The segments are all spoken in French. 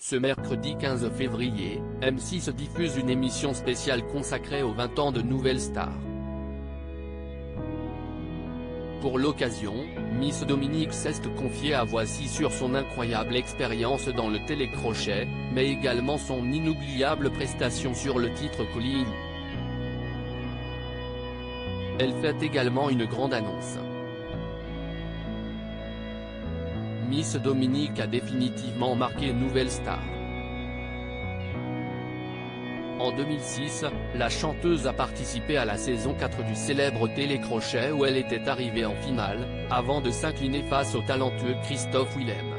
Ce mercredi 15 février, M6 diffuse une émission spéciale consacrée aux 20 ans de Nouvelle Star. Pour l'occasion, Miss Dominique s'est confiée à Voici sur son incroyable expérience dans le télécrochet, mais également son inoubliable prestation sur le titre Calling You. Elle fait également une grande annonce. Miss Dominique a définitivement marqué Nouvelle Star. En 2006, la chanteuse a participé à la saison 4 du célèbre télécrochet où elle était arrivée en finale, avant de s'incliner face au talentueux Christophe Willem.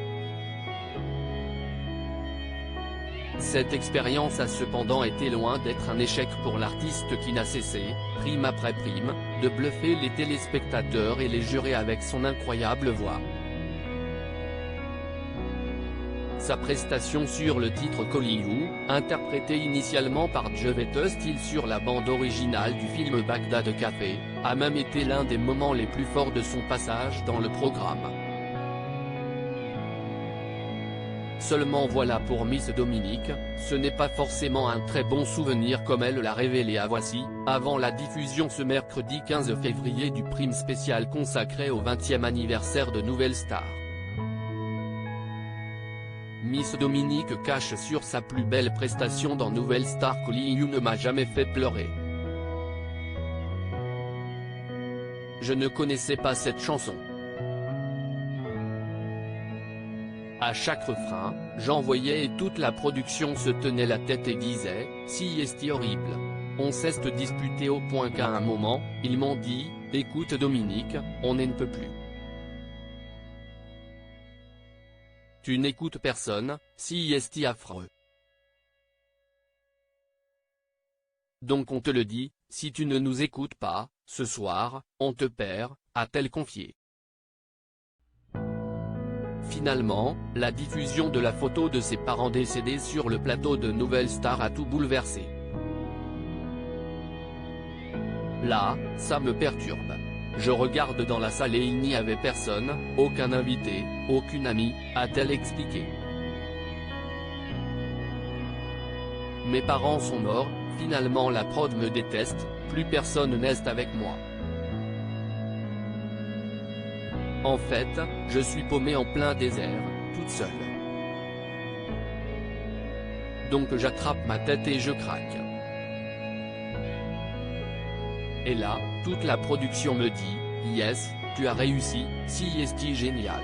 Cette expérience a cependant été loin d'être un échec pour l'artiste qui n'a cessé, prime après prime, de bluffer les téléspectateurs et les jurés avec son incroyable voix. Sa prestation sur le titre Calling You, interprétée initialement par Jevette Steele sur la bande originale du film Bagdad Café, a même été l'un des moments les plus forts de son passage dans le programme. Seulement voilà, pour Miss Dominique, ce n'est pas forcément un très bon souvenir comme elle l'a révélé à Voici, avant la diffusion ce mercredi 15 février du prime spécial consacré au 20e anniversaire de Nouvelle Star. Miss Dominique cache sur sa plus belle prestation dans Nouvelle Star: Calling You ne m'a jamais fait pleurer. Je ne connaissais pas cette chanson. À chaque refrain, j'en voyais et toute la production se tenait la tête et disait « Si est horrible ». On s'est disputé au point qu'à un moment, ils m'ont dit « Écoute Dominique, on ne peut plus. Tu n'écoutes personne, si est affreux. Donc on te le dit, si tu ne nous écoutes pas, ce soir, on te perd », a-t-elle confié. Finalement, la diffusion de la photo de ses parents décédés sur le plateau de Nouvelle Star a tout bouleversé. Là, ça me perturbe. Je regarde dans la salle et il n'y avait personne, aucun invité, aucune amie, a-t-elle expliqué. Mes parents sont morts, finalement la prod me déteste, plus personne n'est avec moi. En fait, je suis paumée en plein désert, toute seule. Donc j'attrape ma tête et je craque. Et là, toute la production me dit « Yes, tu as réussi, si est génial ».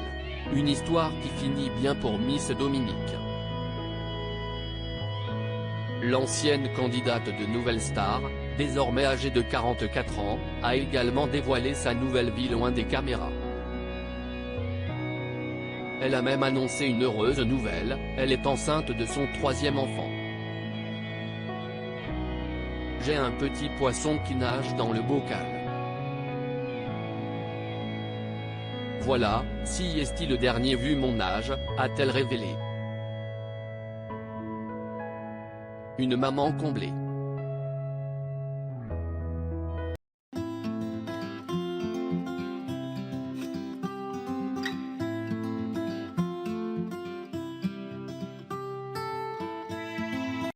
Une histoire qui finit bien pour Miss Dominique. L'ancienne candidate de Nouvelle Star, désormais âgée de 44 ans, a également dévoilé sa nouvelle vie loin des caméras. Elle a même annoncé une heureuse nouvelle, elle est enceinte de son 3e enfant. J'ai un petit poisson qui nage dans le bocal. Voilà, si est le dernier vu mon âge, a-t-elle révélé. Une maman comblée.